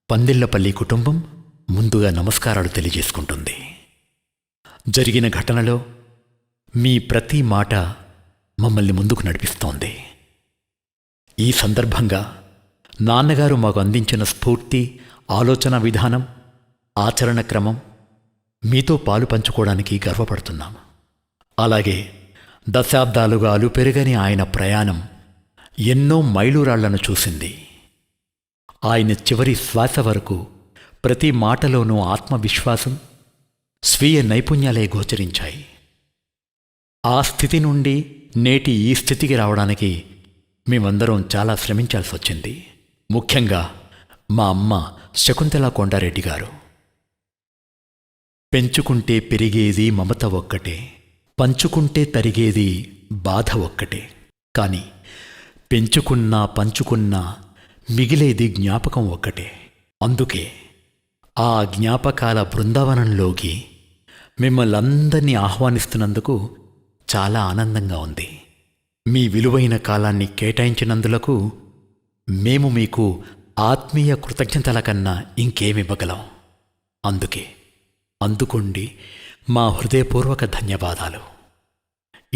పందిళ్లపల్లి కుటుంబం ముందుగా నమస్కారాలు తెలియజేసుకుంటుంది. జరిగిన ఘటనలో మీ ప్రతి మాట మమ్మల్ని ముందుకు నడిపిస్తోంది. ఈ సందర్భంగా నాన్నగారు మాకు అందించిన స్ఫూర్తి, ఆలోచన విధానం, ఆచరణ క్రమం మీతో పాలు పంచుకోవడానికి గర్వపడుతున్నాం. అలాగే దశాబ్దాలుగా అలుపెరగని ఆయన ప్రయాణం ఎన్నో మైలురాళ్లను చూసింది. ఆయన చివరి శ్వాస వరకు ప్రతి మాటలోనూ ఆత్మవిశ్వాసం, స్వీయ నైపుణ్యాలే గోచరించాయి. ఆ స్థితి నుండి నేటి ఈ స్థితికి రావడానికి మేమందరం చాలా శ్రమించాల్సి వచ్చింది. ముఖ్యంగా మా అమ్మ శకుంతల కొండారెడ్డి గారు. పెంచుకుంటే పెరిగేది మమత ఒక్కటే, పంచుకుంటే తరిగేది బాధ ఒక్కటే. కాని పెంచుకున్నా పంచుకున్నా మిగిలేది జ్ఞాపకం ఒక్కటే. అందుకే ఆ జ్ఞాపకాల బృందావనంలోకి మిమ్మల్ందరినీ ఆహ్వానిస్తున్నందుకు చాలా ఆనందంగా ఉంది. మీ విలువైన కాలాన్ని కేటాయించినందులకు మేము మీకు ఆత్మీయ కృతజ్ఞతల కన్నా ఇంకేమివ్వగలం. అందుకే అందుకోండి మా హృదయపూర్వక ధన్యవాదాలు.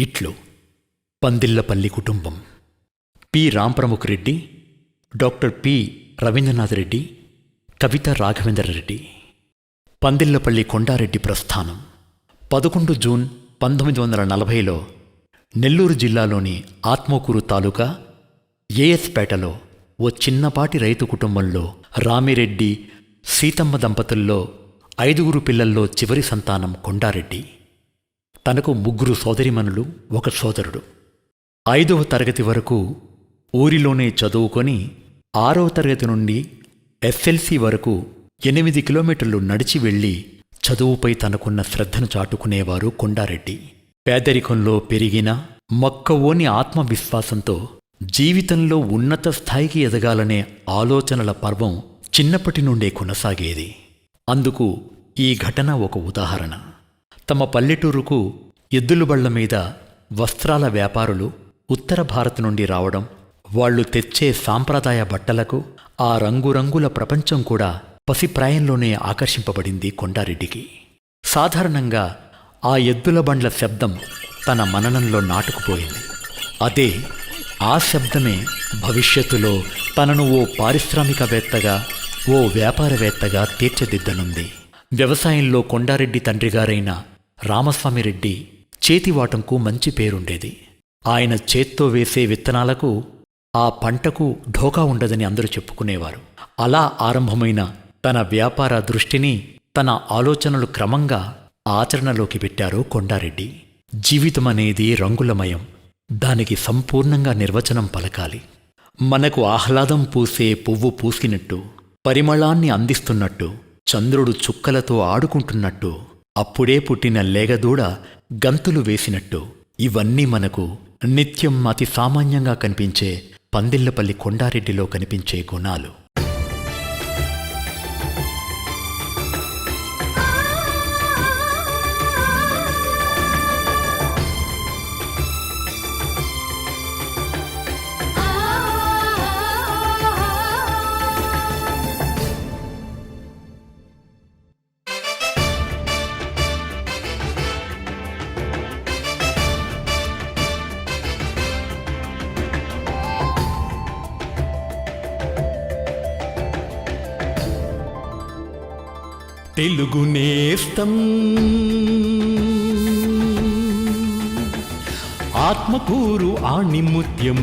ఇట్లు పందిళ్లపల్లి కుటుంబం. P Rampramukh Reddy, doctor P Ravindranath Reddy, Kavitha Raghavendra Reddy. Pandillapalli Kondareddy ప్రస్థానం 11 జూన్ 1940లో నెల్లూరు జిల్లాలోని ఆత్మకూరు తాలూకా ఏఎస్పేటలో ఓ చిన్నపాటి రైతు కుటుంబంలో రామిరెడ్డి, సీతమ్మ దంపతుల్లో 5 పిల్లల్లో చివరి సంతానం కొండారెడ్డి. తనకు 3 సోదరిమణులు, 1 సోదరుడు. 5వ తరగతి వరకు ఊరిలోనే చదువుకొని 6వ తరగతి నుండి ఎస్ఎల్సి వరకు 8 కిలోమీటర్లు నడిచి వెళ్లి చదువుపై తనకున్న శ్రద్ధను చాటుకునేవారు కొండారెడ్డి. పేదరికంలో పెరిగిన మక్కవోని ఆత్మవిశ్వాసంతో జీవితంలో ఉన్నత స్థాయికి ఎదగాలనే ఆలోచనల పర్వం చిన్నప్పటి నుండే కొనసాగేది. అందుకు ఈ ఘటన ఒక ఉదాహరణ. తమ పల్లెటూరుకు ఎద్దుల బళ్ల మీద వస్త్రాల వ్యాపారులు ఉత్తర భారత్ నుండి రావడం, వాళ్లు తెచ్చే సాంప్రదాయ బట్టలకు ఆ రంగురంగుల ప్రపంచం కూడా పసిప్రాయంలోనే ఆకర్షింపబడింది కొండారెడ్డికి. సాధారణంగా ఆ ఎద్దుల బండ్ల శబ్దం తన మననంలో నాటుకుపోయింది. అదే ఆ శబ్దమే భవిష్యత్తులో తనను ఓ పారిశ్రామికవేత్తగా, ఓ వ్యాపారవేత్తగా తీర్చిదిద్దనుంది. వ్యవసాయంలో కొండారెడ్డి తండ్రిగారైన రామస్వామిరెడ్డి చేతివాటంకు మంచి పేరుండేది. ఆయన చేత్తో వేసే విత్తనాలకు ఆ పంటకు ఢోకా ఉండదని అందరూ చెప్పుకునేవారు. అలా ఆరంభమైన తన వ్యాపార దృష్టిని, తన ఆలోచనలు క్రమంగా ఆచరణలోకి పెట్టారు కొండారెడ్డి. జీవితమనేది రంగులమయం. దానికి సంపూర్ణంగా నిర్వచనం పలకాలి. మనకు ఆహ్లాదం పూసే పువ్వు పూసినట్టు, పరిమళాన్ని అందిస్తున్నట్టు, చంద్రుడు చుక్కలతో ఆడుకుంటున్నట్టు, అప్పుడే పుట్టిన లేగదూడ గంతులు వేసినట్టు, ఇవన్నీ మనకు నిత్యం అతి సామాన్యంగా కనిపించే పందిళ్లపల్లి కొండారెడ్డిలో కనిపించే గుణాలు. తెలుగు నేస్తం ఆత్మకూరు ఆణిముత్యం,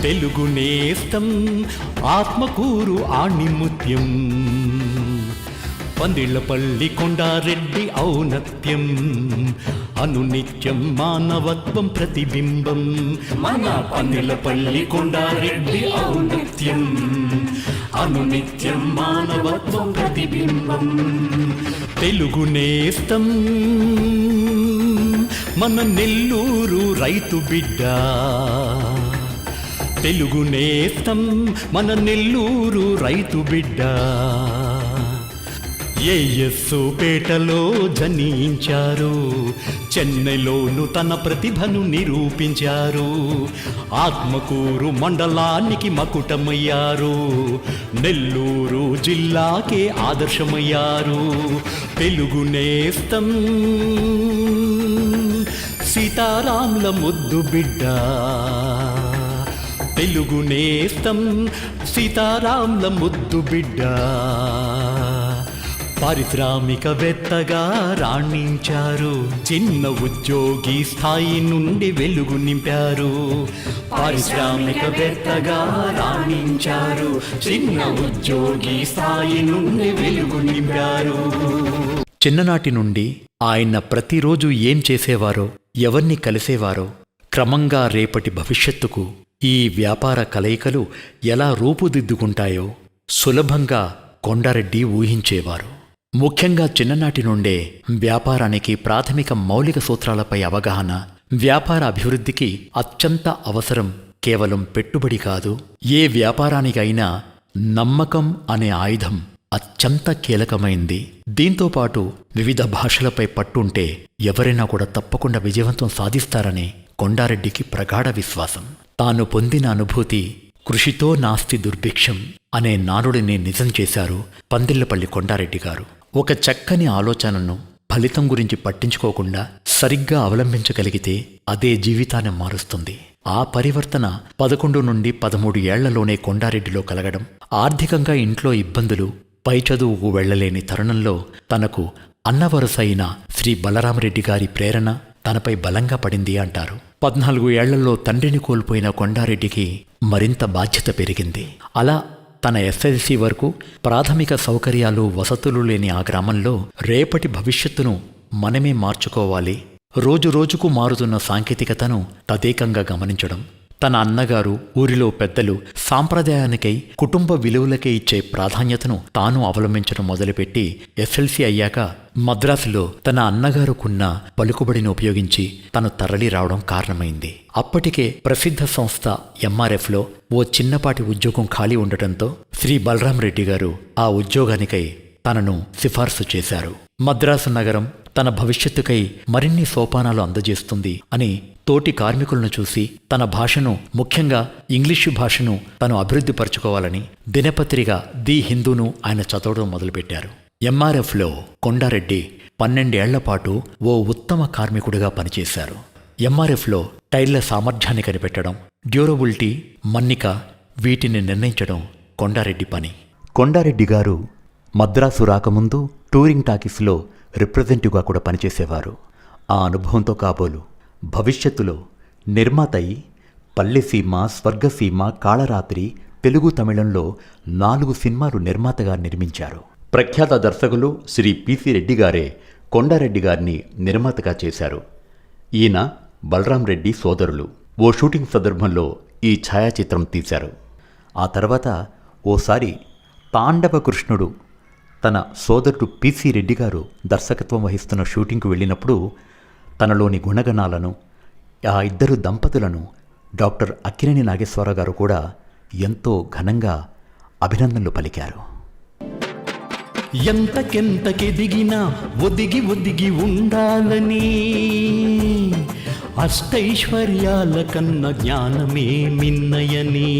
తెలుగు నేస్తం ఆత్మకూరు ఆణిముత్యం, పందిళ్లపల్లి కొండారెడ్డి ఔన్నత్యం, అనునిత్యం మానవత్వం ప్రతిబింబం. మన పందిళ్లపల్లి కొండారెడ్డి ఔన్నత్యం, అనునిత్యం మానవత్వం ప్రతిబింబం. తెలుగు నేస్తం మన నెల్లూరు రైతు బిడ్డ, తెలుగు నేస్తం మన నెల్లూరు రైతు బిడ్డ. పేటలో జనించారు, చెన్నైలోను తన ప్రతిభను నిరూపించారు, ఆత్మకూరు మండలానికి మకుటమయ్యారు, నెల్లూరు జిల్లాకే ఆదర్శమయ్యారు. తెలుగు నేస్తం సీతారాముల ముద్దు బిడ్డ, తెలుగు నేస్తం సీతారాముల ముద్దు బిడ్డ. పారిశ్రామికవేత్తగా రాణించారు, చిన్న ఉద్యోగి స్థాయి నుండి వెలుగు నింపారు. పారిశ్రామికవేత్తగా రాణించారు, చిన్న ఉద్యోగి స్థాయి నుండి వెలుగు నింపారు. చిన్ననాటి నుండి ఆయన ప్రతిరోజు ఏం చేసేవారో, ఎవర్ని కలిసేవారో, క్రమంగా రేపటి భవిష్యత్తుకు ఈ వ్యాపార కలయికలు ఎలా రూపుదిద్దుకుంటాయో సులభంగా కొండారెడ్డి ఊహించేవారు. ముఖ్యంగా చిన్ననాటి నుండే వ్యాపారానికి ప్రాథమిక మౌలిక సూత్రాలపై అవగాహన, వ్యాపార అభివృద్ధికి అత్యంత అవసరం కేవలం పెట్టుబడి కాదు, ఏ వ్యాపారానికైనా నమ్మకం అనే ఆయుధం అత్యంత కీలకమైంది. దీంతోపాటు వివిధ భాషలపై పట్టుంటే ఎవరైనా కూడా తప్పకుండా విజయవంతం సాధిస్తారని కొండారెడ్డికి ప్రగాఢ విశ్వాసం. తాను పొందిన అనుభూతి కృషితో నాస్తి దుర్భిక్షం అనే నానుడిని నిజం చేశారు పందిళ్లపల్లి కొండారెడ్డి గారు. ఒక చక్కని ఆలోచనను ఫలితం గురించి పట్టించుకోకుండా సరిగ్గా అవలంబించగలిగితే అదే జీవితాన్ని మారుస్తుంది. ఆ పరివర్తన 11 నుండి 13 ఏళ్లలోనే కొండారెడ్డిలో కలగడం, ఆర్థికంగా ఇంట్లో ఇబ్బందులు, పై చదువుకు వెళ్లలేని తరుణంలో తనకు అన్నవరుస అయిన శ్రీ బలరామరెడ్డి గారి ప్రేరణ తనపై బలంగా పడింది అంటారు. 14 ఏళ్లలో తండ్రిని కోల్పోయిన కొండారెడ్డికి మరింత బాధ్యత పెరిగింది. అలా తన ఎస్ఎల్సి వరకు ప్రాథమిక సౌకర్యాలు, వసతులు లేని ఆ గ్రామంలో రేపటి భవిష్యత్తును మనమే మార్చుకోవాలి, రోజురోజుకు మారుతున్న సాంకేతికతను తదేకంగా గమనించడం, తన అన్నగారు, ఊరిలో పెద్దలు సాంప్రదాయానికై, కుటుంబ విలువలకే ఇచ్చే ప్రాధాన్యతను తాను అవలంబించడం మొదలుపెట్టి ఎస్ఎల్సి అయ్యాక మద్రాసులో తన అన్నగారుకున్న పలుకుబడిని ఉపయోగించి తను తరలి రావడం కారణమైంది. అప్పటికే ప్రసిద్ధ సంస్థ ఎంఆర్ఎఫ్లో ఓ చిన్నపాటి ఉద్యోగం ఖాళీ ఉండటంతో శ్రీ బలరామరెడ్డి గారు ఆ ఉద్యోగానికై తనను సిఫార్సు చేశారు. మద్రాసు నగరం తన భవిష్యత్తుకై మరిన్ని సోపానాలు అందజేస్తుంది అని తోటి కార్మికులను చూసి తన భాషను, ముఖ్యంగా ఇంగ్లీషు భాషను తను అభివృద్ధి పరుచుకోవాలని దినపత్రిక ది హిందూను ఆయన చదవడం మొదలుపెట్టారు. ఎంఆర్ఎఫ్లో కొండారెడ్డి 12 ఏళ్లపాటు ఓ ఉత్తమ కార్మికుడిగా పనిచేశారు. ఎంఆర్ఎఫ్లో టైర్ల సామర్థ్యాన్ని కనిపెట్టడం, డ్యూరబిలిటీ, మన్నిక వీటిని నిర్ణయించడం కొండారెడ్డి పని. కొండారెడ్డి గారు మద్రాసు రాకముందు టూరింగ్ టాకీస్లో రిప్రజెంటివ్గా కూడా పనిచేసేవారు. ఆ అనుభవంతో కాబోలు భవిష్యత్తులో నిర్మాత అయి పల్లెసీమ, స్వర్గసీమ, కాళరాత్రి, తెలుగు, తమిళంలో 4 సినిమాలు నిర్మాతగా నిర్మించారు. ప్రఖ్యాత దర్శకులు శ్రీ పిసి రెడ్డి గారే కొండారెడ్డి గారిని నిర్మాతగా చేశారు. ఈయన బలరామరెడ్డి సోదరులు. ఓ షూటింగ్ సందర్భంలో ఈ ఛాయాచిత్రం తీశారు. ఆ తర్వాత ఓసారి తాండవ కృష్ణుడు తన సోదరుడు పిసి రెడ్డి గారు దర్శకత్వం వహిస్తున్న షూటింగ్కు వెళ్ళినప్పుడు తనలోని గుణగణాలను, ఆ ఇద్దరు దంపతులను డాక్టర్ అక్కినేని నాగేశ్వరరావు గారు కూడా ఎంతో ఘనంగా అభినందనలు పలికారు. ఎంతకెంతకెదిగినా ఒదిగి ఒదిగి ఉండాలని, అష్టైశ్వర్యాల కన్న జ్ఞానమే మిన్నయని,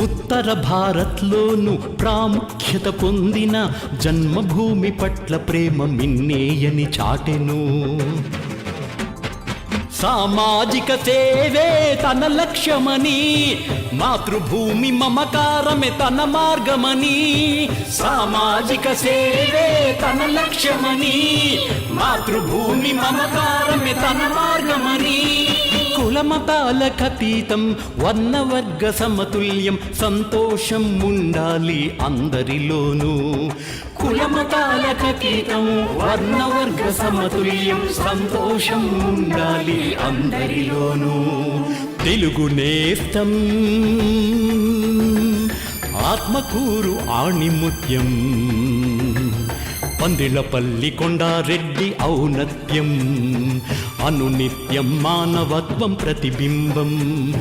ఉత్తర భారత్లోను ప్రాముఖ్యత పొందిన జన్మభూమి పట్ల ప్రేమ మిన్నేయని చాటెను. సామాజిక సేవే తన లక్ష్యమని, మాతృభూమి మమకారమే తన మార్గమని. సామాజిక సేవే తన లక్ష్యమని, మాతృభూమి మమకారమే తన మార్గమని. కులమతాలకతీతం, వర్ణవర్గ సమతుల్యం, సంతోషం ఉండాలి అందరిలోనూ. కులమతాలకతీతం, వర్ణవర్గ సమతుల్యం, సంతోషం ఉండాలి అందరిలోనూ. తెలుగు నేస్తం ఆత్మకూరు ఆణిముత్యం, పందిళ్లపల్లి కొండారెడ్డి ఔన్నత్యం, అనునిత్యం మానవత్వం ప్రతిబింబం.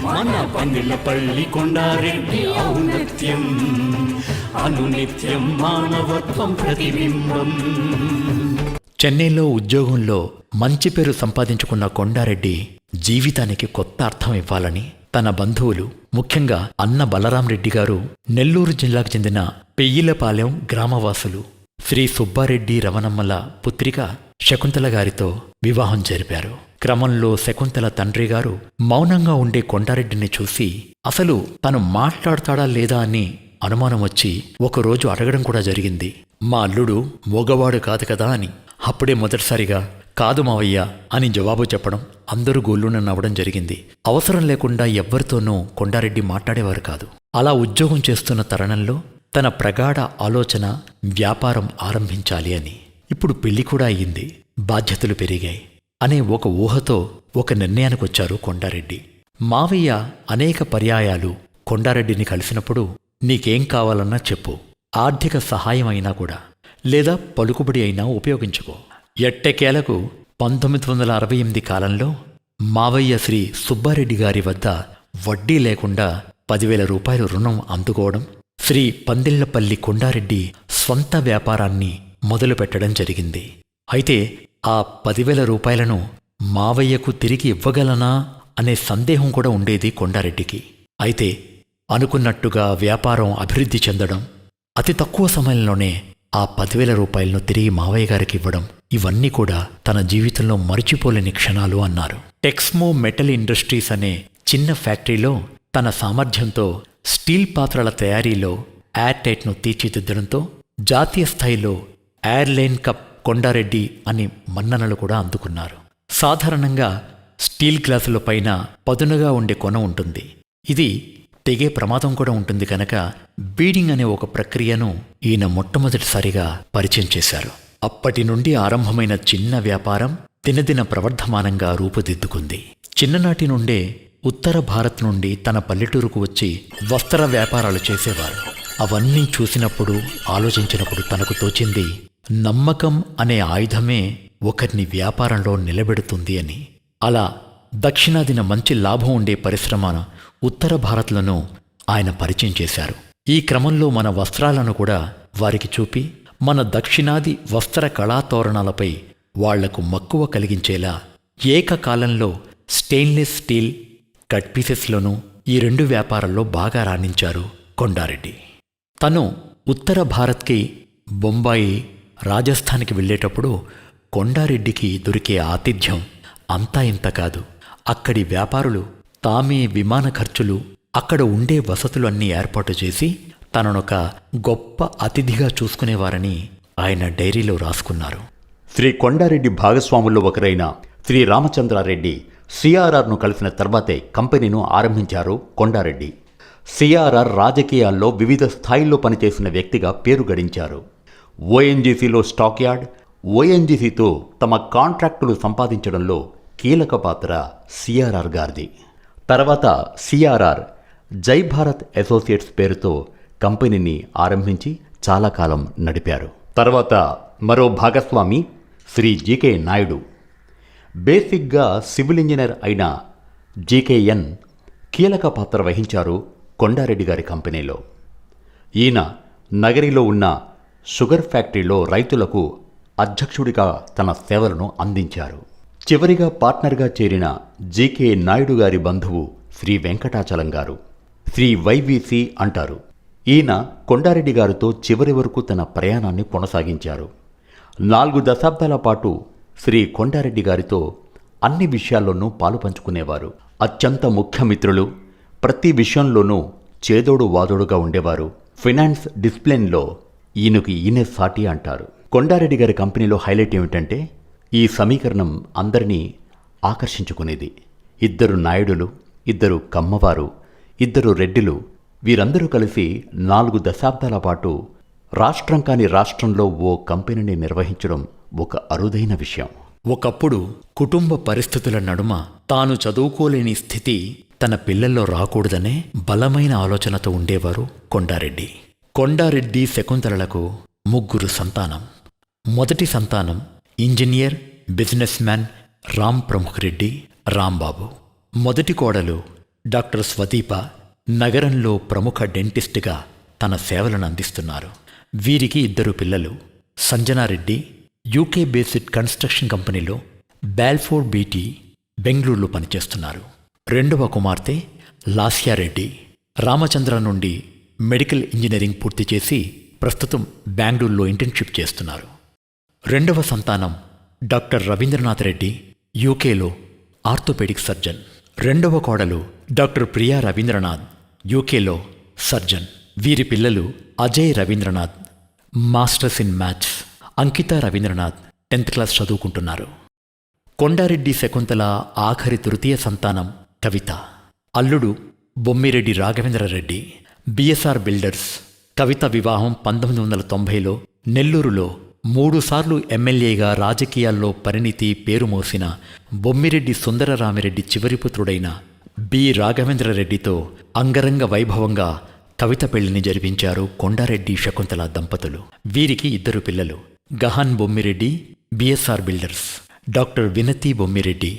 మన పందిళ్లపల్లి కొండారెడ్డి ఔన్నత్యం, అనునిత్యం మానవత్వం ప్రతిబింబం. చెన్నైలో ఉద్యోగంలో మంచి పేరు సంపాదించుకున్న కొండారెడ్డి జీవితానికి కొత్త అర్థం ఇవ్వాలని తన బంధువులు, ముఖ్యంగా అన్న బలరాం రెడ్డి గారు, నెల్లూరు జిల్లాకు చెందిన పెయ్యిలపాలెం గ్రామవాసులు శ్రీ సుబ్బారెడ్డి రవణమ్మల పుత్రిక శకుంతల గారితో వివాహం జరిపారు. క్రమంలో శకుంతల తండ్రి గారు మౌనంగా ఉండే కొండారెడ్డిని చూసి అసలు తను మాట్లాడతాడా లేదా అని అనుమానం వచ్చి ఒకరోజు అడగడం కూడా జరిగింది. మా అల్లుడు మోగవాడు కాదు కదా అని. అప్పుడే మొదటిసారిగా కాదు మావయ్య అని జవాబు చెప్పడం అందరూ గోళ్ళున నవ్వడం జరిగింది. అవసరం లేకుండా ఎవ్వరితోనూ కొండారెడ్డి మాట్లాడేవారు కాదు. అలా ఉద్యోగం చేస్తున్న తరుణంలో తన ప్రగాఢ ఆలోచన వ్యాపారం ఆరంభించాలి అని. ఇప్పుడు పెళ్లి కూడా అయ్యింది, బాధ్యతలు పెరిగాయి అనే ఒక ఊహతో ఒక నిర్ణయానికొచ్చారు కొండారెడ్డి. మావయ్య అనేక పర్యాయాలు కొండారెడ్డిని కలిసినప్పుడు నీకేం కావాలన్నా చెప్పు, ఆర్థిక సహాయం అయినా కూడా, లేదా పలుకుబడి అయినా ఉపయోగించుకో. ఎట్టకేలకు 1968 కాలంలో మావయ్య శ్రీ సుబ్బారెడ్డి గారి వద్ద వడ్డీ లేకుండా 10,000 రూపాయలు రుణం అందుకోవడం, శ్రీ పందిళ్లపల్లి కొండారెడ్డి స్వంత వ్యాపారాన్ని మొదలుపెట్టడం జరిగింది. అయితే ఆ 10,000 రూపాయలను మావయ్యకు తిరిగి ఇవ్వగలనా అనే సందేహం కూడా ఉండేది కొండారెడ్డికి. అయితే అనుకున్నట్టుగా వ్యాపారం అభివృద్ధి చెందడం, అతి తక్కువ సమయంలోనే ఆ 10,000 రూపాయలను తిరిగి మావయ్య గారికి ఇవ్వడం, ఇవన్నీ కూడా తన జీవితంలో మరిచిపోలేని క్షణాలు అన్నారు. టెక్స్మో మెటల్ ఇండస్ట్రీస్ అనే చిన్న ఫ్యాక్టరీలో తన సామర్థ్యంతో స్టీల్ పాత్రల తయారీలో ఎయిర్ టైట్ను తీర్చిదిద్దడంతో జాతీయ స్థాయిలో ఎయిర్లైన్ కప్ కొండారెడ్డి అని మన్ననలు కూడా అందుకున్నారు. సాధారణంగా స్టీల్ గ్లాసుల పైన పదునుగా ఉండే కొన ఉంటుంది. ఇది తెగే ప్రమాదం కూడా ఉంటుంది కనుక బీడింగ్ అనే ఒక ప్రక్రియను ఈయన మొట్టమొదటిసారిగా పరిచయం చేశారు. అప్పటి నుండి ఆరంభమైన చిన్న వ్యాపారం దినదిన ప్రవర్ధమానంగా రూపుదిద్దుకుంది. చిన్ననాటి నుండే ఉత్తర భారత్ నుండి తన పల్లెటూరుకు వచ్చి వస్త్ర వ్యాపారాలు చేసేవారు. అవన్నీ చూసినప్పుడు, ఆలోచించినప్పుడు తనకు తోచింది నమ్మకం అనే ఆయుధమే ఒకరిని వ్యాపారంలో నిలబెడుతుంది అని. అలా దక్షిణాదిన మంచి లాభం ఉండే పరిశ్రమ ఉత్తర భారత్లను ఆయన పరిచయం చేశారు. ఈ క్రమంలో మన వస్త్రాలను కూడా వారికి చూపి మన దక్షిణాది వస్త్ర కళాతోరణాలపై వాళ్లకు మక్కువ కలిగించేలా ఏకకాలంలో స్టెయిన్లెస్ స్టీల్ కట్ పీసెస్లోనూ ఈ 2 వ్యాపారాల్లో బాగా రాణించారు కొండారెడ్డి. తను ఉత్తర భారత్కి, బొంబాయి, రాజస్థాన్కి వెళ్ళేటప్పుడు కొండారెడ్డికి దొరికే ఆతిథ్యం అంతా ఇంత కాదు. అక్కడి వ్యాపారులు తామే విమాన ఖర్చులు, అక్కడ ఉండే వసతులు అన్నీ ఏర్పాటు చేసి తననొక గొప్ప అతిథిగా చూసుకునేవారని ఆయన డైరీలో రాసుకున్నారు. శ్రీ కొండారెడ్డి భాగస్వాముల్లో ఒకరైన శ్రీ రామచంద్రారెడ్డి సిఆర్ఆర్ను కలిసిన తర్వాతే కంపెనీను ఆరంభించారు కొండారెడ్డి. సిఆర్ఆర్ రాజకీయాల్లో వివిధ స్థాయిల్లో పనిచేసిన వ్యక్తిగా పేరు గడించారు. ఓఎన్జీసీలో స్టాక్ యార్డ్, ఓఎన్జీసీతో తమ కాంట్రాక్టులు సంపాదించడంలో కీలక పాత్ర సిఆర్ఆర్ గారిది. తర్వాత సిఆర్ఆర్ జై భారత్ అసోసియేట్స్ పేరుతో కంపెనీని ఆరంభించి చాలా కాలం నడిపారు. తర్వాత మరో భాగస్వామి శ్రీ జీకే నాయుడు. బేసిక్గా సివిల్ ఇంజనీర్ అయిన జీకేఎన్ కీలక పాత్ర వహించారు కొండారెడ్డి గారి కంపెనీలో. ఈయన నగరిలో ఉన్న షుగర్ ఫ్యాక్టరీలో రైతులకు అధ్యక్షుడిగా తన సేవలను అందించారు. చివరిగా పార్ట్నర్గా చేరిన జీకే నాయుడు గారి బంధువు శ్రీ వెంకటాచలం గారు, శ్రీ వైవీసీ అంటారు. ఈయన కొండారెడ్డి గారితో చివరి వరకు తన ప్రయాణాన్ని కొనసాగించారు. 4 దశాబ్దాల పాటు శ్రీ కొండారెడ్డి గారితో అన్ని విషయాల్లోనూ పాలు పంచుకునేవారు. అత్యంత ముఖ్యమిత్రులు, ప్రతి విషయంలోనూ చేదోడు వాదోడుగా ఉండేవారు. ఫైనాన్స్ డిసిప్లిన్లో ఈయనకి ఈయనే సాటి అంటారు. కొండారెడ్డి గారి కంపెనీలో హైలైట్ ఏమిటంటే ఈ సమీకరణం అందరినీ ఆకర్షించుకునేది. 2 నాయుడులు, 2 కమ్మవారు, 2 రెడ్డిలు, వీరందరూ కలిసి 4 దశాబ్దాల పాటు రాష్ట్రం కాని రాష్ట్రంలో ఓ కంపెనీని నిర్వహించడం ఒక అరుదైన విషయం. ఒకప్పుడు కుటుంబ పరిస్థితుల నడుమ తాను చదువుకోలేని స్థితి తన పిల్లల్లో రాకూడదనే బలమైన ఆలోచనతో ఉండేవారు కొండారెడ్డి. కొండారెడ్డి శకుంతలలకు 3 సంతానం. మొదటి సంతానం engineer, business man Ram Pramukh Reddy Rambabu. మొదటి కోడలు డాక్టర్ స్వదీప నగరంలో ప్రముఖ డెంటిస్ట్గా తన సేవలను అందిస్తున్నారు. వీరికి 2 పిల్లలు. సంజనారెడ్డి యూకే బేస్డ్ కన్స్ట్రక్షన్ కంపెనీలో బాల్ఫోర్డ్ బీటీ బెంగళూరులో పనిచేస్తున్నారు. 2వ కుమార్తె లాస్యారెడ్డి రామచంద్ర నుండి మెడికల్ ఇంజనీరింగ్ పూర్తి చేసి ప్రస్తుతం బెంగళూరులో ఇంటర్న్షిప్ చేస్తున్నారు. 2వ సంతానం డాక్టర్ రవీంద్రనాథ్ రెడ్డి యూకేలో ఆర్థోపెడిక్ సర్జన్. 2వ కోడలు డాక్టర్ ప్రియా రవీంద్రనాథ్ యూకేలో సర్జన్. వీరి పిల్లలు Ajay Ravindranath masters in maths, Ankita Ravindranath 10th class చదువుకుంటున్నారు. కొండారెడ్డి శకుంతల ఆఖరి తృతీయ సంతానం కవిత. అల్లుడు బొమ్మిరెడ్డి రాఘవేంద్రరెడ్డి బిఎస్ఆర్ బిల్డర్స్. కవిత వివాహం 1990లో నెల్లూరులో 3 సార్లు ఎమ్మెల్యేగా రాజకీయాల్లో పరిణితి పేరు మోసిన బొమ్మిరెడ్డి సుందరరామిరెడ్డి చివరి పుత్రుడైన బి రాఘవేంద్రరెడ్డితో అంగరంగ వైభవంగా కవిత పెళ్లిని జరిపించారు కొండారెడ్డి శకుంతల దంపతులు. వీరికి 2 పిల్లలు. గహన్ బొమ్మిరెడ్డి బిఎస్ఆర్ బిల్డర్స్, డాక్టర్ వినతి బొమ్మిరెడ్డి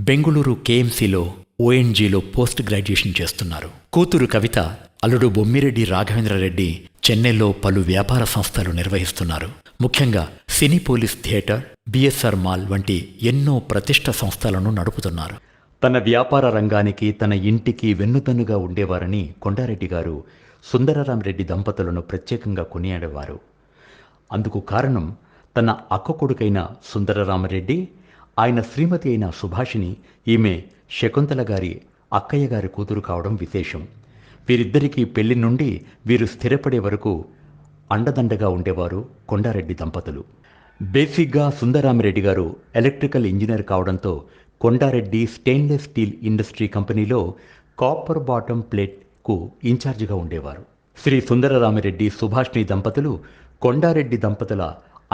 బెంగుళూరు కేఎంసీలో ఓఎన్జీలో పోస్ట్ గ్రాడ్యుయేషన్ చేస్తున్నారు. కూతురు కవిత, అల్లుడు బొమ్మిరెడ్డి రాఘవేంద్రరెడ్డి చెన్నైలో పలు వ్యాపార సంస్థలు నిర్వహిస్తున్నారు. ముఖ్యంగా సినీ పోలీస్ థియేటర్, బిఎస్ఆర్ మాల్ వంటి ఎన్నో ప్రతిష్ట సంస్థలను నడుపుతున్నారు. తన వ్యాపార రంగానికి, తన ఇంటికి వెన్నుదన్నుగా ఉండేవారని కొండారెడ్డి గారు సుందరరామిరెడ్డి దంపతులను ప్రత్యేకంగా కొనియాడేవారు. అందుకు కారణం తన అక్క కొడుకైన సుందరరామరెడ్డి, ఆయన శ్రీమతి అయిన సుభాషిణి, ఈమె శకుంతల గారి అక్కయ్య గారి కూతురు కావడం విశేషం. వీరిద్దరికీ పెళ్లి నుండి వీరు స్థిరపడే వరకు అండదండగా ఉండేవారు కొండారెడ్డి దంపతులు. బేసిక్గా సుందరరామిరెడ్డి గారు ఎలక్ట్రికల్ ఇంజనీర్ కావడంతో కొండారెడ్డి స్టెయిన్లెస్ స్టీల్ ఇండస్ట్రీ కంపెనీలో కాపర్ బాటమ్ ప్లేట్కు ఇన్ఛార్జిగా ఉండేవారు. శ్రీ సుందరరామిరెడ్డి సుభాష్ని దంపతులు కొండారెడ్డి దంపతుల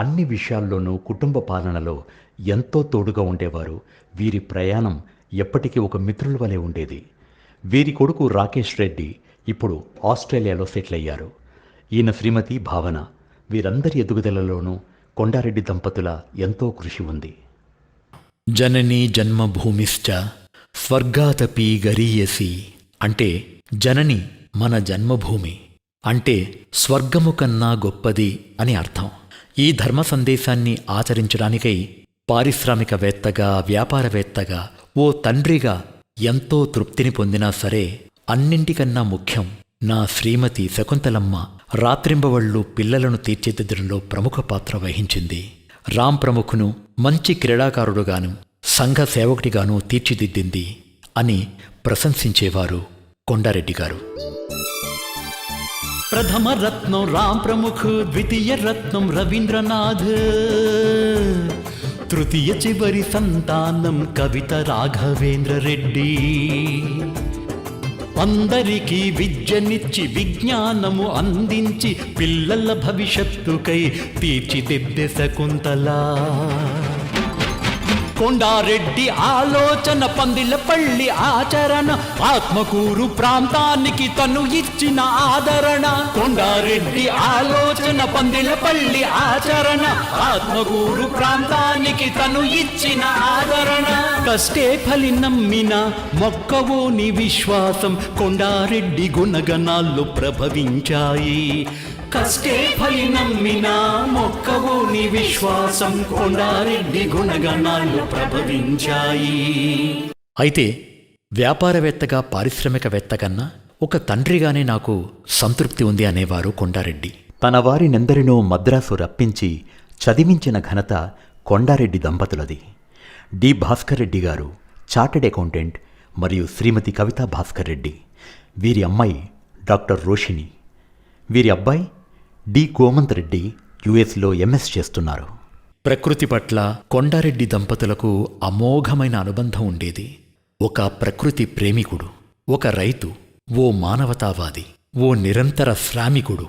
అన్ని విషయాల్లోనూ కుటుంబ పాలనలో ఎంతో తోడుగా ఉండేవారు. వీరి ప్రయాణం ఎప్పటికీ ఒక మిత్రుల వలె ఉండేది. వీరి కొడుకు రాకేష్ రెడ్డి ఇప్పుడు ఆస్ట్రేలియాలో సెటిల్ అయ్యారు. ఈయన శ్రీమతి భావన. వీరందరి ఎదుగుదలలోనూ కొండారెడ్డి దంపతుల ఎంతో కృషి ఉంది. జనని జన్మభూమిశ్చ స్వర్గాదపి గరీయసి అంటే జనని మన జన్మభూమి అంటే స్వర్గము కన్నా గొప్పది అని అర్థం. ఈ ధర్మ సందేశాన్ని ఆచరించడానికై పారిశ్రామికవేత్తగా, వ్యాపారవేత్తగా, ఓ తండ్రిగా ఎంతో తృప్తిని పొందినా సరే, అన్నింటికన్నా ముఖ్యం నా శ్రీమతి శకుంతలమ్మ రాత్రింబవళ్లు పిల్లలను తీర్చిదిద్దడంలో ప్రముఖ పాత్ర వహించింది. రామ్ ప్రముఖును మంచి క్రీడాకారుడుగాను, సంఘ సేవకుడిగాను తీర్చిదిద్దింది అని ప్రశంసించేవారు కొండారెడ్డి గారు. ప్రథమ రత్నం రామ్ ప్రముఖ్, ద్వితీయ రత్నం రవీంద్రనాథ్, తృతీయ చివరి సంతానం కవిత రాఘవేంద్ర రెడ్డి. అందరికీ విద్యనిచ్చి విజ్ఞానము అందించి పిల్లల భవిష్యత్తుకై తీర్చిదిద్దే శకుంతల. కొండారెడ్డి ఆలోచన, పందిలపల్లి ఆచరణ, ఆత్మకూరు ప్రాంతానికి తను ఇచ్చిన ఆదరణ. కొండారెడ్డి ఆలోచన, పందిలపల్లి ఆచరణ, ఆత్మకూరు ప్రాంతానికి తను ఇచ్చిన ఆదరణ. కష్టే ఫలి నమ్మిన మొక్కవోని విశ్వాసం కొండారెడ్డి గుణగణాల్లో ప్రభవించాయి. కష్టే ఫలి నమ్మిన మొక్కవోని విశ్వాసం కొండారెడ్డి గుణగణాల్లో ప్రభవించాయి. అయితే వ్యాపారవేత్తగా, పారిశ్రామికవేత్త కన్నా ఒక తండ్రిగానే నాకు సంతృప్తి ఉంది అనేవారు కొండారెడ్డి. తన వారినెందరినో మద్రాసు రప్పించి చదివించిన ఘనత కొండారెడ్డి దంపతులది. డి భాస్కర్ రెడ్డి గారు చార్టెడ్ అకౌంటెంట్ మరియు శ్రీమతి కవితా భాస్కర్ రెడ్డి. వీరి అమ్మాయి డాక్టర్ రోషిణి. వీరి అబ్బాయి డి గోమంత్ రెడ్డి యుఎస్లో ఎంఎస్ చేస్తున్నారు. ప్రకృతి పట్ల కొండారెడ్డి దంపతులకు అమోఘమైన అనుబంధం ఉండేది. ఒక ప్రకృతి ప్రేమికుడు, ఒక రైతు, ఓ మానవతావాది, ఓ నిరంతర శ్రామికుడు,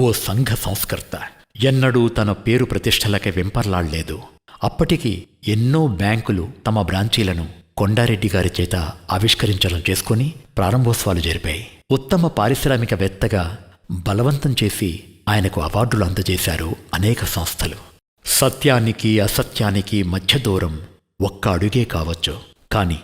ఓ సంఘ సంస్కర్త. ఎన్నడూ తన పేరు ప్రతిష్టలకే వెంపర్లాడలేదు. అప్పటికి ఎన్నో బ్యాంకులు తమ బ్రాంచీలను కొండారెడ్డి గారి చేత ఆవిష్కరించడం చేసుకుని ప్రారంభోత్సవాలు జరిపాయి. ఉత్తమ పారిశ్రామికవేత్తగా బలవంతం చేసి ఆయనకు అవార్డులు అందజేశారు అనేక సంస్థలు. సత్యానికి అసత్యానికి మధ్య దూరం ఒక్క అడుగే కావచ్చు, కాని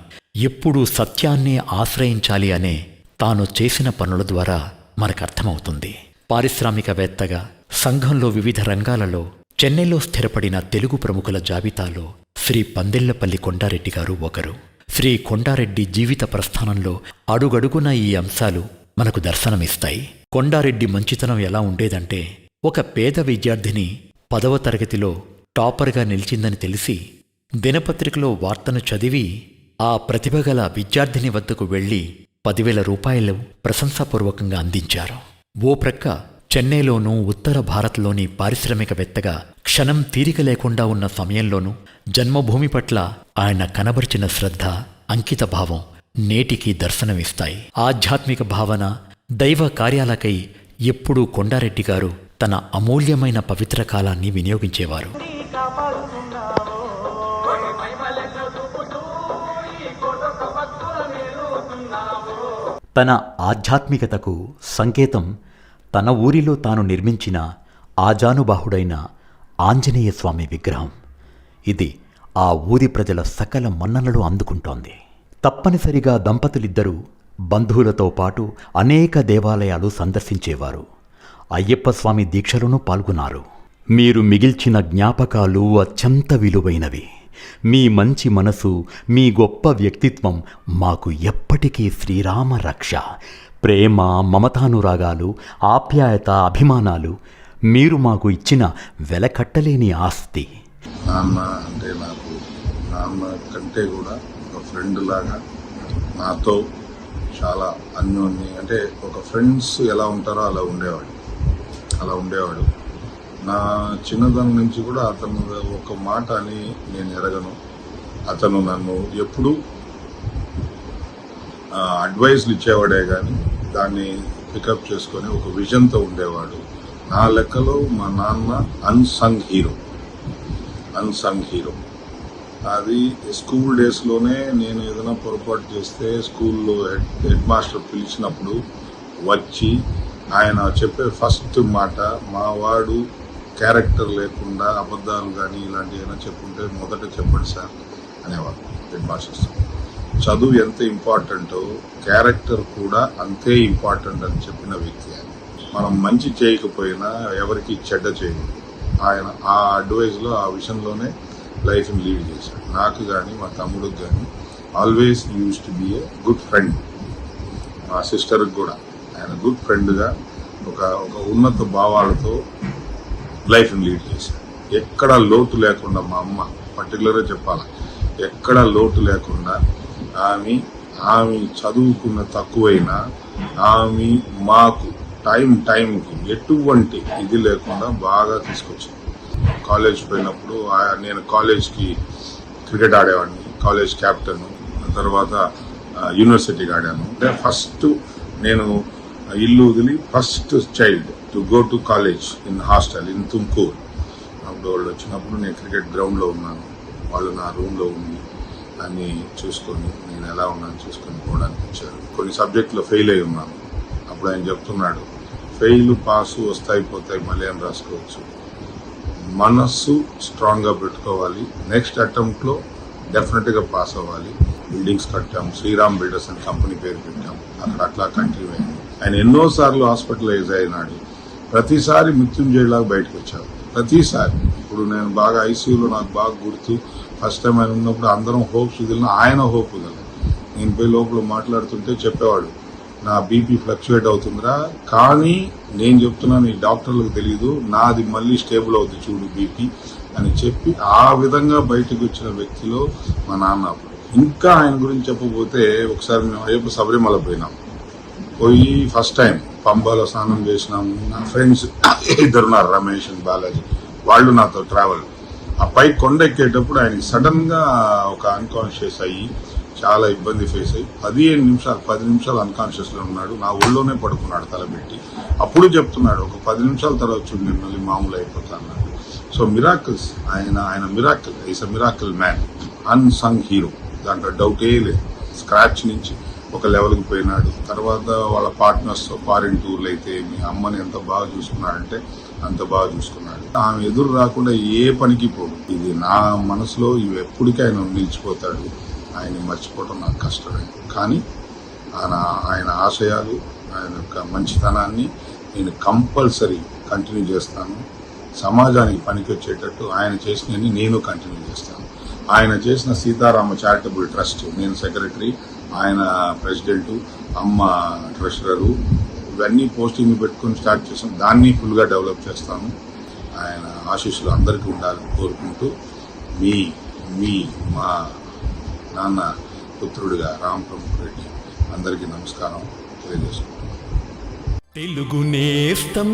ఎప్పుడూ సత్యాన్నే ఆశ్రయించాలి అనే తాను చేసిన పనుల ద్వారా మనకర్థమవుతుంది. పారిశ్రామికవేత్తగా సంఘంలో వివిధ రంగాలలో చెన్నైలో స్థిరపడిన తెలుగు ప్రముఖుల జాబితాలో శ్రీ పందెళ్లపల్లి కొండారెడ్డి గారు ఒకరు. శ్రీ కొండారెడ్డి జీవిత ప్రస్థానంలో అడుగడుగున ఈ అంశాలు మనకు దర్శనమిస్తాయి. కొండారెడ్డి మంచితనం ఎలా ఉండేదంటే, ఒక పేద విద్యార్థిని 10వ తరగతిలో టాపర్గా నిలిచిందని తెలిసి దినపత్రికలో వార్తను చదివి ఆ ప్రతిభగల విద్యార్థిని వద్దకు వెళ్లి 10,000 రూపాయలు ప్రశంసాపూర్వకంగా అందించారు. ఓ ప్రక్క చెన్నైలోనూ ఉత్తర భారత్లోని పారిశ్రామికవేత్తగా క్షణం తీరిక లేకుండా ఉన్న సమయంలోనూ జన్మభూమి పట్ల ఆయన కనబరిచిన శ్రద్ధ, అంకితభావం నేటికి దర్శనమిస్తాయి. ఆధ్యాత్మిక భావన, దైవ కార్యాలకై ఎప్పుడూ కొండారెడ్డి గారు తన అమూల్యమైన పవిత్ర కాలాన్ని వినియోగించేవారు. తన ఆధ్యాత్మికతకు సంకేతం తన ఊరిలో తాను నిర్మించిన ఆజానుబాహుడైన ఆంజనేయ స్వామి విగ్రహం. ఇది ఆ ఊరి ప్రజల సకల మన్ననలు అందుకుంటోంది. తప్పనిసరిగా దంపతులిద్దరూ బంధువులతో పాటు అనేక దేవాలయాలు సందర్శించేవారు. అయ్యప్ప స్వామి దీక్షలోనూ పాల్గొన్నారు. మీరు మిగిల్చిన జ్ఞాపకాలు అత్యంత విలువైనవి. మీ మంచి మనసు, మీ గొప్ప వ్యక్తిత్వం మాకు ఎప్పటికీ శ్రీరామ రక్ష. ప్రేమ, మమతానురాగాలు, ఆప్యాయత, అభిమానాలు మీరు మాకు ఇచ్చిన వెలకట్టలేని ఆస్తి. నాన్న అంటే నాకు నాన్న కంటే కూడా ఒక ఫ్రెండ్ లాగా నాతో చాలా అన్యోన్యం, అంటే ఒక ఫ్రెండ్స్ ఎలా ఉంటారో అలా ఉండేవాడు. నా చిన్నతనం నుంచి కూడా అతను ఒక మాట అని నేను ఎరగను. అతను నన్ను ఎప్పుడూ అడ్వైస్లు ఇచ్చేవాడే కానీ దాన్ని పికప్ చేసుకొని ఒక విజన్తో ఉండేవాడు. నా లెక్కలో మా నాన్న అన్సంగ్ హీరో. అది స్కూల్ డేస్లోనే నేను ఏదైనా పొరపాటు చేస్తే స్కూల్లో హెడ్ మాస్టర్ పిలిచినప్పుడు వచ్చి ఆయన చెప్పే ఫస్ట్ మాట, మా వాడు క్యారెక్టర్ లేకుండా అబద్ధాలు కానీ ఇలాంటివి ఏమైనా చెప్పుంటే మొదట చెప్పండి సార్ అనేవాడు హెడ్ మాస్టర్స్. చదువు ఎంత ఇంపార్టెంటో క్యారెక్టర్ కూడా అంతే ఇంపార్టెంట్ అని చెప్పిన వ్యక్తి ఆయన. మనం మంచి చేయకపోయినా ఎవరికి చెడ్డ చేయకూడదు. ఆయన ఆ అడ్వైజ్లో, ఆ విషయంలోనే లైఫ్ని లీడ్ చేశాడు. నాకు కానీ మా తమ్ముడికి కానీ always use to be a good friend. మా సిస్టర్కి కూడా ఆయన గుడ్ ఫ్రెండ్గా ఒక ఉన్నత భావాలతో లైఫ్ని లీడ్ చేశాడు. ఎక్కడ లోటు లేకుండా, మా అమ్మ పర్టికులర్గా చెప్పాలి, ఎక్కడ లోటు లేకుండా ఆమె చదువుకున్న తక్కువైనా ఆమె మాకు టైంకి ఎటువంటి ఇది లేకుండా బాగా తీసుకొచ్చింది. కాలేజ్ పోయినప్పుడు నేను కాలేజ్కి క్రికెట్ ఆడేవాడిని, కాలేజ్ క్యాప్టెన్. తర్వాత యూనివర్సిటీకి ఆడాను. అంటే ఫస్ట్ నేను ఇల్లు వదిలి first child to go to college in hostel in Tumkur. అప్పుడు వాళ్ళు వచ్చినప్పుడు నేను క్రికెట్ గ్రౌండ్లో ఉన్నాను, వాళ్ళు నా రూమ్లో ఉండి అన్నీ చూసుకొని నేను ఎలా ఉన్నాను చూసుకొని పోవడానికి వచ్చారు. కొన్ని సబ్జెక్టులో ఫెయిల్ అయి ఉన్నాను. అప్పుడు ఆయన చెప్తున్నాడు, ఫెయిల్ పాసు వస్తాయి పోతాయి మళ్ళీ అని రాసుకోవచ్చు, మనస్సు స్ట్రాంగ్గా పెట్టుకోవాలి, నెక్స్ట్ అటెంప్ట్లో డెఫినెట్గా పాస్ అవ్వాలి. బిల్డింగ్స్ కట్టాం, శ్రీరామ్ బిల్డర్స్ అని కంపెనీ పేరు పెట్టాం, అక్కడ అట్లా కంటిన్యూ అయింది. ఆయన ఎన్నోసార్లు హాస్పిటలైజ్ అయినాడు, ప్రతిసారి మృత్యుంజయులాగా బయటకు వచ్చాడు. ప్రతిసారి ఇప్పుడు నేను బాగా ఐసీయూలో నాకు బాగా గుర్తు, ఫస్ట్ టైం ఆయన ఉన్నప్పుడు అందరం హోప్స్ వదిలిన ఆయన హోప్ వదలదు. నేను పోయి లోపల మాట్లాడుతుంటే చెప్పేవాడు, నా బీపీ ఫ్లక్చువేట్ అవుతుందిరా, కానీ నేను చెప్తున్నాను ఈ డాక్టర్లకు తెలియదు, నాది మళ్ళీ స్టేబుల్ అవుతుంది చూడు బీపీ అని చెప్పి ఆ విధంగా బయటకు వచ్చిన వ్యక్తిలో మా నాన్న. ఇంకా ఆయన గురించి చెప్పబోతే, ఒకసారి మేము అయ్యప్ప శబరిమల పోయి ఫస్ట్ టైం పంబాలో స్నానం చేసినాము. నా ఫ్రెండ్స్ ఇద్దరున్నారు, రమేష్ అండ్ బాలాజీ, వాళ్ళు నాతో ట్రావెల్. ఆ పై కొండ ఎక్కేటప్పుడు ఆయన సడన్ గా ఒక అన్కాన్షియస్ అయ్యి చాలా ఇబ్బంది ఫేస్ అయ్యి 10 నిమిషాలు అన్కాన్షియస్ లో ఉన్నాడు. నా ఒళ్ళోనే పడుకున్నాడు తలబెట్టి. అప్పుడు చెప్తున్నాడు, ఒక 10 నిమిషాల తర్వాత చూడు నేను మళ్ళీ మామూలు అయిపోతా అన్నాడు. సో మిరాకిల్స్, ఆయన miracle, is a miracle man, unsung hero, దాంట్లో డౌటే లేదు. స్క్రాచ్ నుంచి ఒక లెవెల్కి పోయినాడు. తర్వాత వాళ్ళ పార్ట్నర్స్ ఫారిన్ టూర్లు అయితే మీ అమ్మని ఎంత బాగా చూసుకున్నాడంటే అంత బాగా చూసుకున్నాడు. ఆమె ఎదురు రాకుండా ఏ పనికి పోడు. ఇది నా మనసులో ఇవి ఎప్పటికీ ఆయన నిలిచిపోతాడు. ఆయన మర్చిపోవడం నాకు కష్టమే. కానీ ఆయన ఆశయాలు, ఆయన యొక్క మంచితనాన్ని నేను కంపల్సరీ కంటిన్యూ చేస్తాను. సమాజానికి పనికొచ్చేటట్టు ఆయన చేసినవి నేను కంటిన్యూ చేస్తాను. ఆయన చేసిన సీతారామ చారిటబుల్ ట్రస్ట్, నేను సెక్రటరీ, ఆయన ప్రెసిడెంటు, అమ్మ ట్రెషరరు, ఇవన్నీ పోస్టింగ్ పెట్టుకుని స్టార్ట్ చేసాం. దాన్ని ఫుల్గా డెవలప్ చేస్తాను. ఆయన ఆశీస్సులు అందరికీ ఉండాలని కోరుకుంటూ మీ మా నాన్న పుత్రుడిగా రామ్ ప్రముఖ్ రెడ్డి అందరికీ నమస్కారం తెలియజేసుకుంటున్నాను. తెలుగు నేస్తం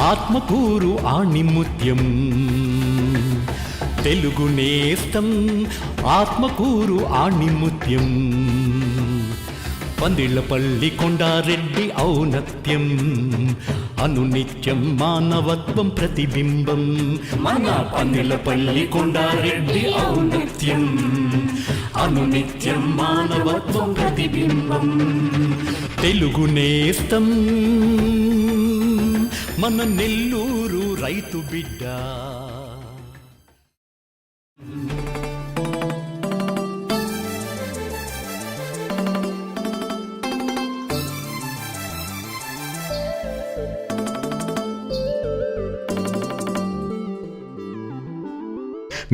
ఆత్మకూరు ఆణిముత్యం, తెలుగు నేస్తం ఆత్మకూరు ఆణిముత్యం, పందిళ్ళపల్లి కొండారెడ్డి ఔన్నత్యం, అనునిత్యం మానవత్వం ప్రతిబింబం, మన పందిళ్ళపల్లి కొండారెడ్డి ఔన్నత్యం, అనునిత్యం మానవత్వం ప్రతిబింబం, తెలుగు నేస్తం మన నెల్లూరు రైతు బిడ్డ.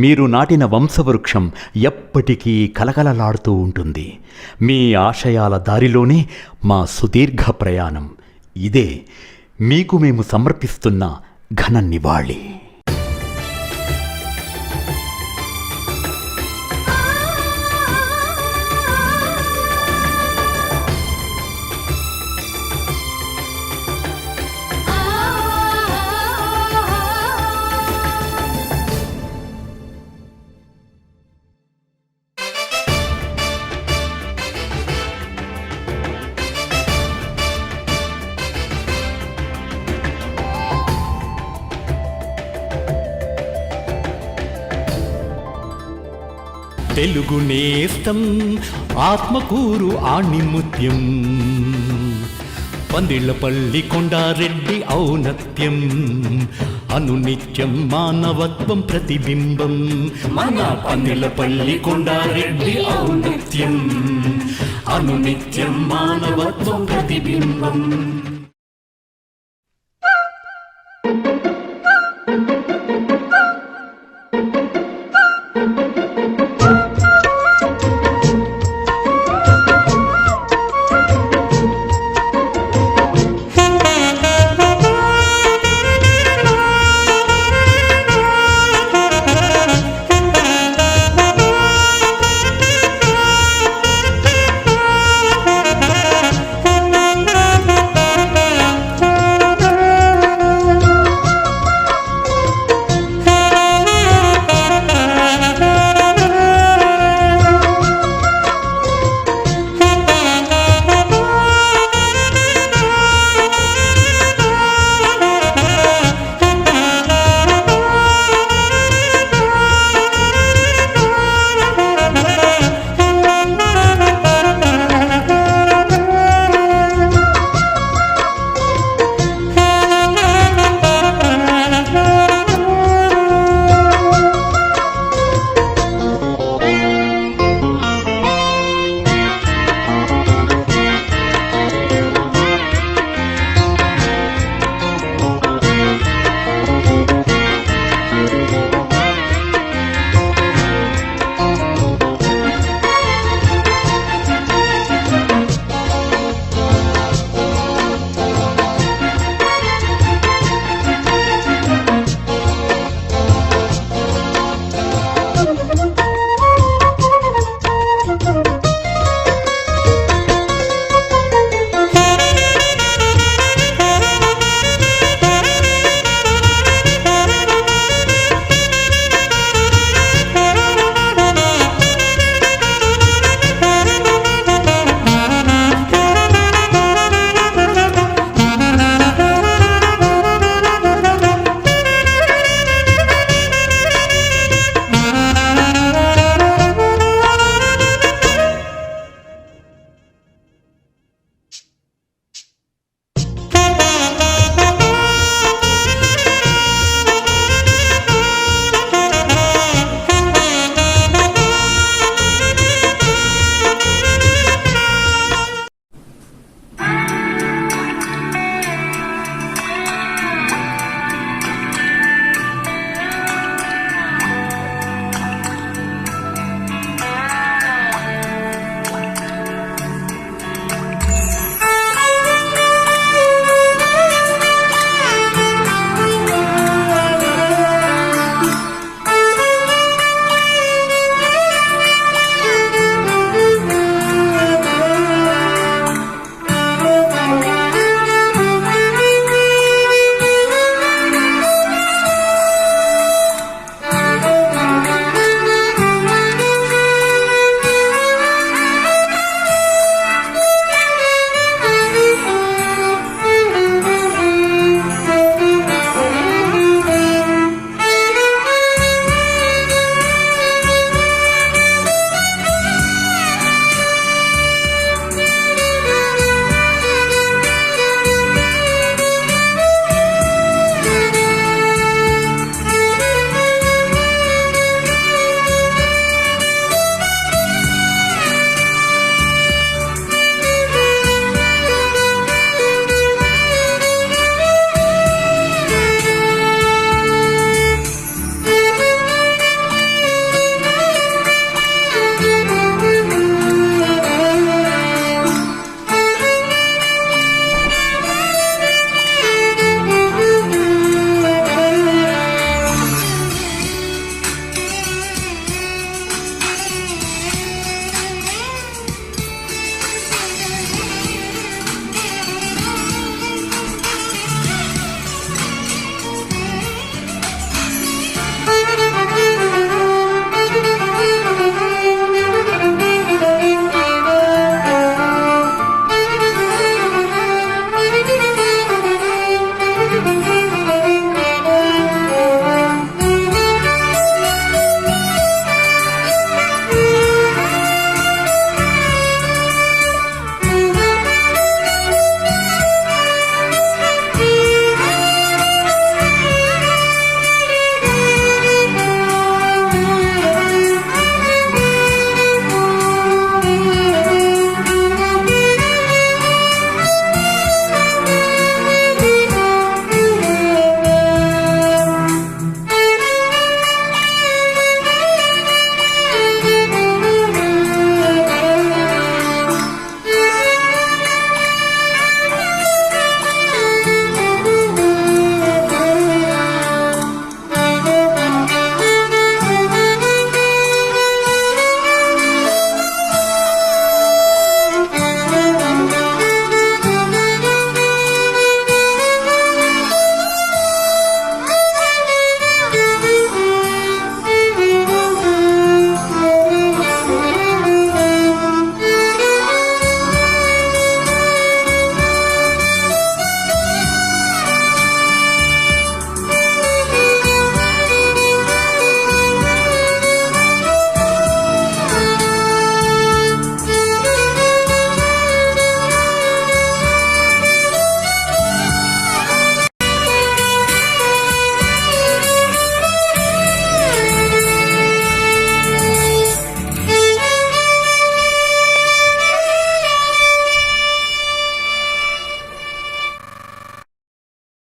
మీరు నాటిన వంశవృక్షం ఎప్పటికీ కలకలలాడుతూ ఉంటుంది. మీ ఆశయాల దారిలోనే మా సుదీర్ఘ ప్రయాణం. ఇదే మీకు మేము సమర్పిస్తున్న ఘన నివాళి. తెలుగు నేస్తం ఆత్మకూరు ఆణిముత్యం, పందిళ్ళపల్లి కొండారెడ్డి ఔన్నత్యం, అనునిత్యం మానవత్వం ప్రతిబింబం, మన పందిళ్ళపల్లి కొండారెడ్డి ఔన్నత్యం, అనునిత్యం మానవత్వం ప్రతిబింబం.